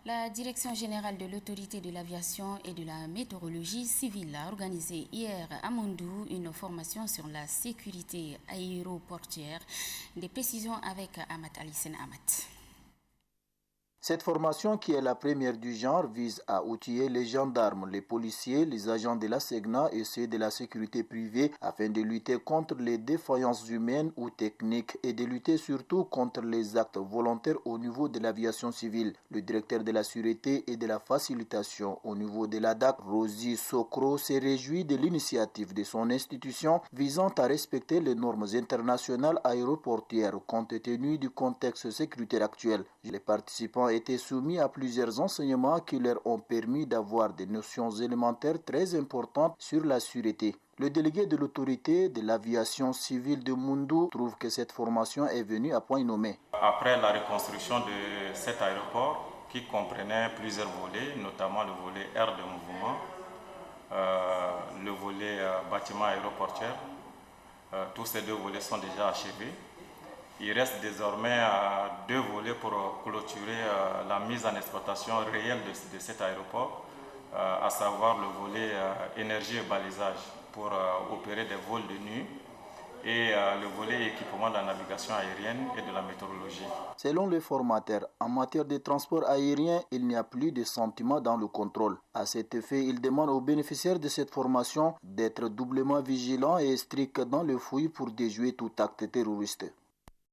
La Direction générale de l'autorité de l'aviation et de la météorologie civile a organisé hier à Mondou une formation sur la sécurité aéroportuaire. Des précisions avec Amat Alisen Amat. Cette formation, qui est la première du genre, vise à outiller les gendarmes, les policiers, les agents de la SEGNA et ceux de la sécurité privée afin de lutter contre les défaillances humaines ou techniques et de lutter surtout contre les actes volontaires au niveau de l'aviation civile. Le directeur de la sûreté et de la facilitation au niveau de la DAC, Rosie Sokro, s'est réjoui de l'initiative de son institution visant à respecter les normes internationales aéroportuaires compte tenu du contexte sécuritaire actuel. Les participants étaient soumis à plusieurs enseignements qui leur ont permis d'avoir des notions élémentaires très importantes sur la sûreté. Le délégué de l'autorité de l'aviation civile de Mondou trouve que cette formation est venue à point nommé. Après la reconstruction de cet aéroport qui comprenait plusieurs volets, notamment le volet air de mouvement, le volet bâtiment aéroportuaire, tous ces deux volets sont déjà achevés. Il reste désormais deux volets pour clôturer la mise en exploitation réelle de cet aéroport, à savoir le volet énergie et balisage pour opérer des vols de nuit et le volet équipement de la navigation aérienne et de la météorologie. Selon le formateur, en matière de transport aérien, il n'y a plus de sentiment dans le contrôle. À cet effet, il demande aux bénéficiaires de cette formation d'être doublement vigilants et stricts dans le fouillis pour déjouer tout acte terroriste.